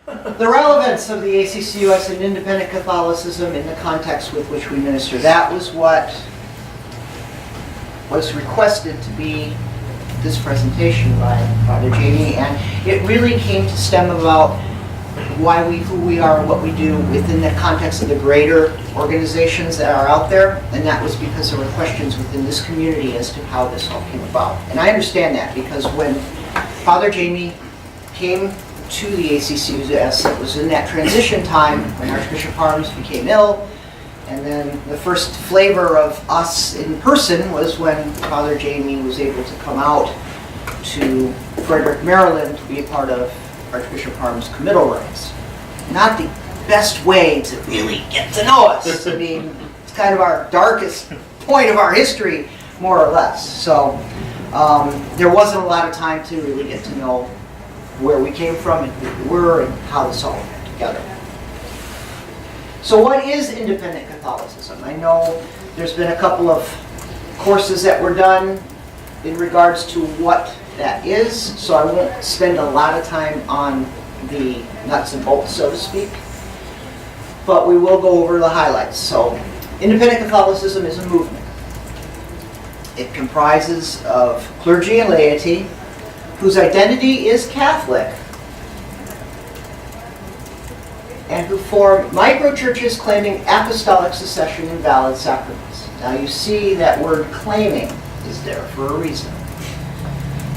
The relevance of the ACCUS and independent Catholicism in the context with which we minister. That was what was requested to be this presentation by Father Jamie, and it really came to stem about who we are and what we do within the context of the greater organizations that are out there, and that was because there were questions within this community as to how this all came about. And I understand that, because when Father Jamie came to the ACCUS, it was in that transition time when Archbishop Harms became ill, and then the first flavor of us in person was when Father Jamie was able to come out to Frederick, Maryland, to be a part of Archbishop Harms' committal rites. Not the best way to really get to know us. I mean, it's kind of our darkest point of our history, more or less. So there wasn't a lot of time to really get to know where we came from and who we were and how this all went together. So what is independent Catholicism? I know there's been a couple of courses that were done in regards to what that is, so I won't spend a lot of time on the nuts and bolts, so to speak, but we will go over the highlights. So independent Catholicism is a movement. It comprises of clergy and laity whose identity is Catholic and who form micro-churches claiming apostolic succession and valid sacraments. Now you see that word claiming is there for a reason.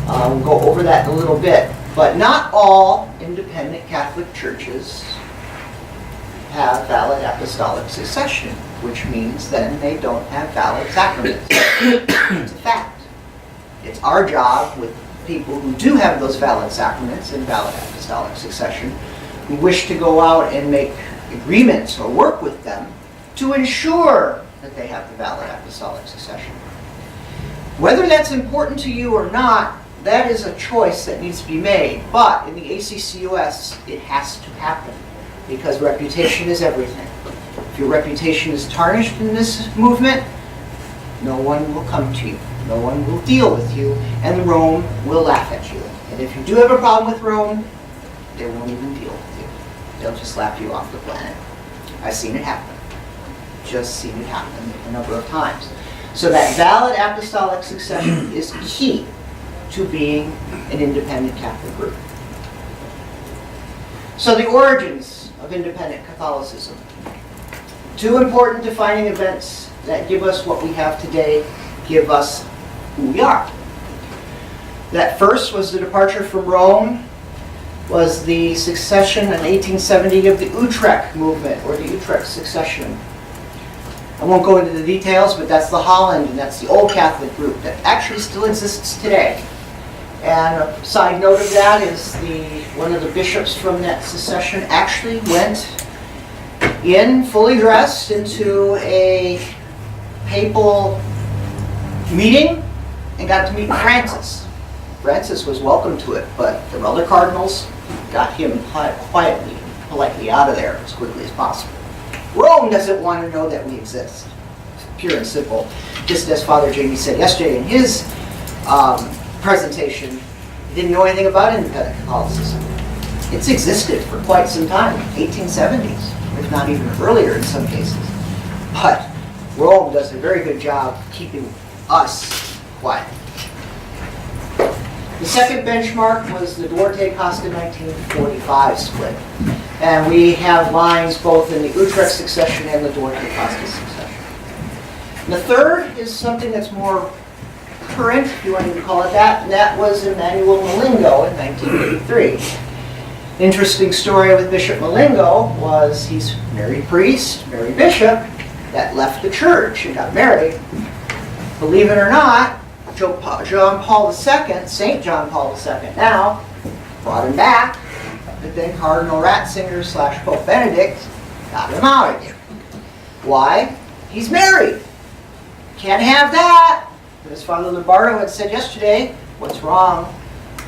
We'll go over that in a little bit, but not all independent Catholic churches have valid apostolic succession, which means then they don't have valid sacraments. It's a fact. It's our job with people who do have those valid sacraments and valid apostolic succession, who wish to go out and make agreements or work with them to ensure that they have the valid apostolic succession. Whether that's important to you or not, that is a choice that needs to be made. But in the ACCUS, it has to happen, because reputation is everything. If your reputation is tarnished in this movement, no one will come to you. No one will deal with you, and Rome will laugh at you. And if you do have a problem with Rome, they won't even deal with you. They'll just laugh you off the planet. I've seen it happen. Just seen it happen a number of times. So that valid apostolic succession is key to being an independent Catholic group. So the origins of independent Catholicism. Two important defining events that give us what we have today, give us who we are. That first was the departure from Rome, was the succession in 1870 of the Utrecht movement, or the Utrecht succession. I won't go into the details, but that's the Holland, and that's the old Catholic group that actually still exists today. And a side note of that is one of the bishops from that succession actually went in, fully dressed, into a papal meeting and got to meet Francis. Francis was welcome to it, but the other cardinals got him quietly, politely out of there as quickly as possible. Rome doesn't want to know that we exist. Pure and simple. Just as Father Jamie said yesterday in his presentation, he didn't know anything about independent Catholicism. It's existed for quite some time, 1870s, if not even earlier in some cases. But Rome does a very good job keeping us quiet. The second benchmark was the Duarte Costa 1945 split. And we have lines both in the Utrecht succession and the Duarte Costa succession. And the third is something that's more current, if you want to call it that, and that was Emmanuel Malingo in 1983. Interesting story with Bishop Malingo was he's a married priest, married bishop, that left the church and got married. Believe it or not, John Paul II, St. John Paul II now, brought him back, but then Cardinal Ratzinger / Pope Benedict got him out again. Why? He's married. Can't have that. But as Father Lombardo had said yesterday, what's wrong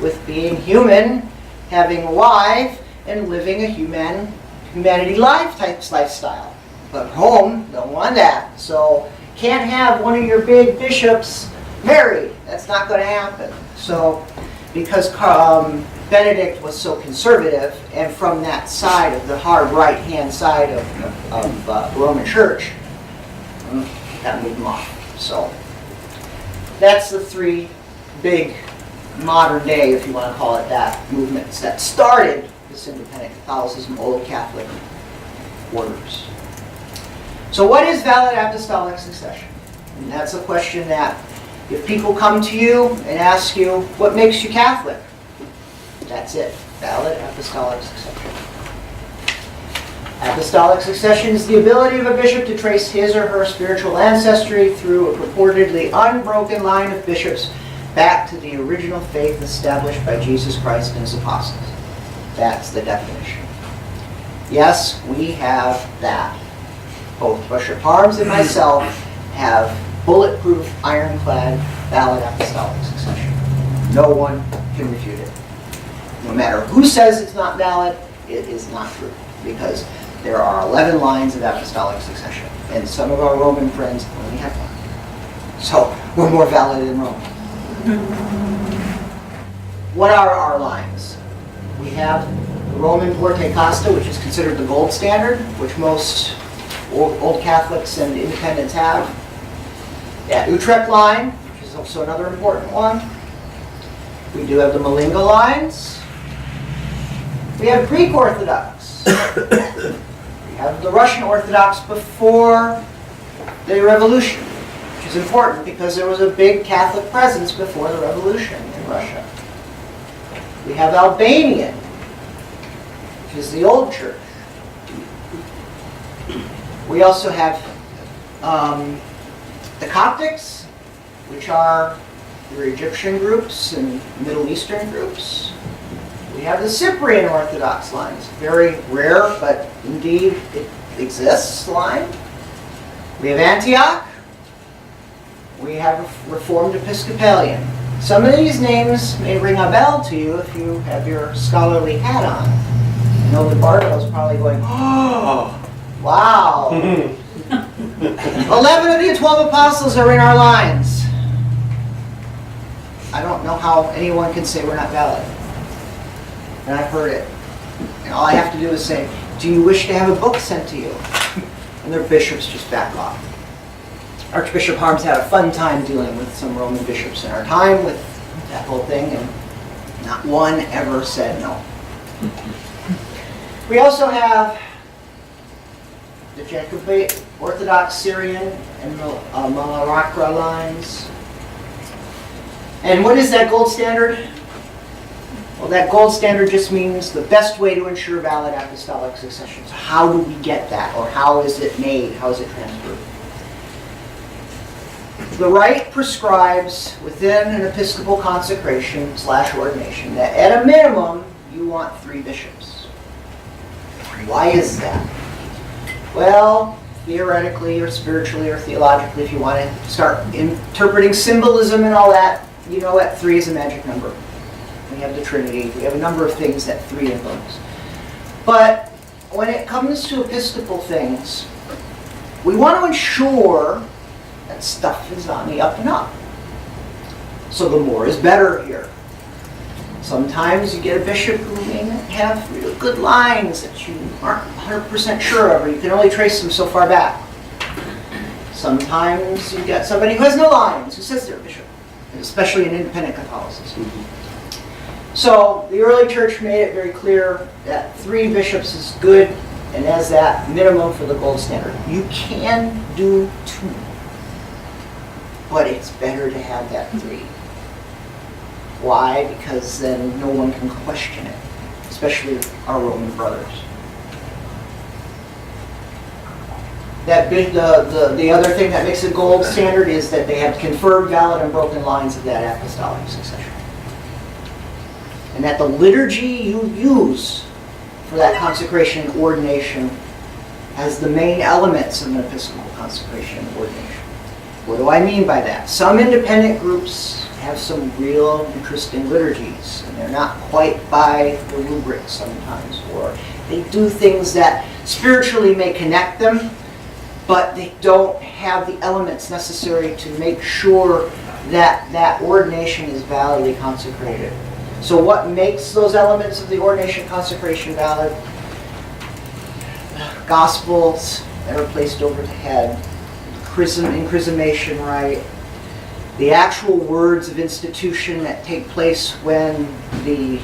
with being human, having a wife, and living a humanity lifestyle? But Rome don't want that. So can't have one of your big bishops married. That's not going to happen. So because Benedict was so conservative, and from that side of the hard right-hand side of the Roman Church, that moved him off. So that's the three big modern day, if you want to call it that, movements that started this independent Catholicism, Old Catholic orders. So what is valid apostolic succession? And that's a question that if people come to you and ask you, what makes you Catholic? That's it, valid apostolic succession. Apostolic succession is the ability of a bishop to trace his or her spiritual ancestry through a purportedly unbroken line of bishops back to the original faith established by Jesus Christ and his apostles. That's the definition. Yes, we have that. Both Bishop Harms and myself have bulletproof, ironclad, valid apostolic succession. No one can refute it. No matter who says it's not valid, it is not true. Because there are 11 lines of apostolic succession. And some of our Roman friends only have one. So we're more valid than Rome. What are our lines? We have the Roman Porte Costa, which is considered the gold standard, which most Old Catholics and Independents have. That Utrecht line, which is also another important one. We do have the Malinga lines. We have Greek Orthodox. We have the Russian Orthodox before the Revolution, which is important because there was a big Catholic presence before the Revolution in Russia. We have Albanian, which is the old church. We also have the Coptics, which are your Egyptian groups and Middle Eastern groups. We have the Cyprian Orthodox lines, very rare, but indeed it exists line. We have Antioch. We have Reformed Episcopalian. Some of these names may ring a bell to you if you have your scholarly hat on. I know that Barto's probably going, oh, wow. 11 of the 12 apostles are in our lines. I don't know how anyone can say we're not valid. And I've heard it. And all I have to do is say, do you wish to have a book sent to you? And their bishops just back off. Archbishop Harms had a fun time dealing with some Roman bishops in our time with that whole thing, and not one ever said no. We also have the Jacobite Orthodox Syrian and Malarakra lines. And what is that gold standard? Well, that gold standard just means the best way to ensure valid apostolic succession. So how do we get that? Or how is it made? How is it transferred? The rite prescribes within an episcopal consecration / ordination that at a minimum you want 3 bishops. Why is that? Well, theoretically or spiritually or theologically, if you want to start interpreting symbolism and all that, you know that 3 is a magic number. We have the Trinity. We have a number of things that 3 invokes. But when it comes to episcopal things, we want to ensure that stuff is on the up and up. So the more is better here. Sometimes you get a bishop who may not have real good lines that you aren't 100% sure of, or you can only trace them so far back. Sometimes you get somebody who has no lines, who says they're a bishop, especially in independent Catholicism. So the early church made it very clear that 3 bishops is good, and as that minimum for the gold standard. You can do 2, but it's better to have that 3. Why? Because then no one can question it, especially our Roman brothers. That the other thing that makes it gold standard is that they have confirmed, valid, and broken lines of that apostolic succession. And that the liturgy you use for that consecration and ordination has the main elements of an episcopal consecration and ordination. What do I mean by that? Some independent groups have some real interesting liturgies, and they're not quite by the rubric sometimes, or they do things that spiritually may connect them, but they don't have the elements necessary to make sure that that ordination is validly consecrated. So what makes those elements of the ordination consecration valid? Gospels that are placed over the head, incrimination rite, the actual words of institution that take place when the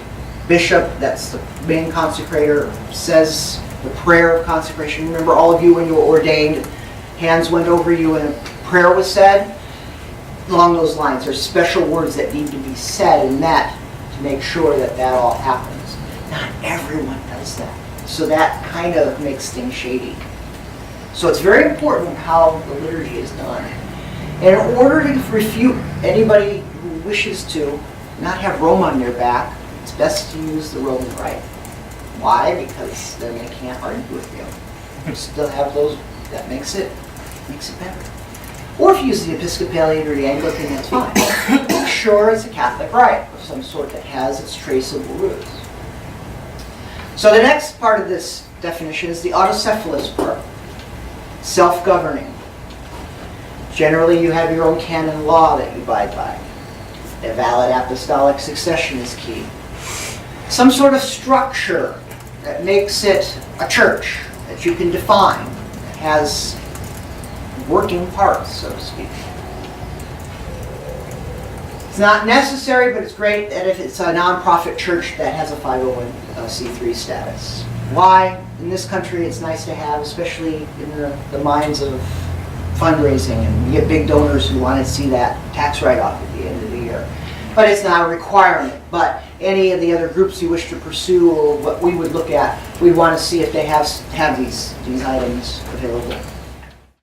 bishop, that's the main consecrator, says the prayer of consecration. Remember, all of you, when you were ordained, hands went over you and a prayer was said? Along those lines, there's special words that need to be said in that to make sure that that all happens. Not everyone does that. So that kind of makes things shady. So it's very important how the liturgy is done. And in order to refute anybody who wishes to not have Rome on their back, it's best to use the Roman rite. Why? Because then they can't argue with you. You still have those, that makes it better. Or if you use the Episcopalian or the Anglican, that's fine. Make sure it's a Catholic rite of some sort that has its traceable roots. So the next part of this definition is the autocephalous part. Self-governing. Generally, you have your own canon law that you abide by. A valid apostolic succession is key. Some sort of structure that makes it a church that you can define, that has working parts, so to speak. It's not necessary, but it's great that if it's a non-profit church that has a 501c3 status. Why? In this country, it's nice to have, especially in the minds of fundraising, and you get big donors who want to see that tax write-off at the end of the year. But it's not a requirement. But any of the other groups you wish to pursue, or what we would look at, we'd want to see if they have these items available.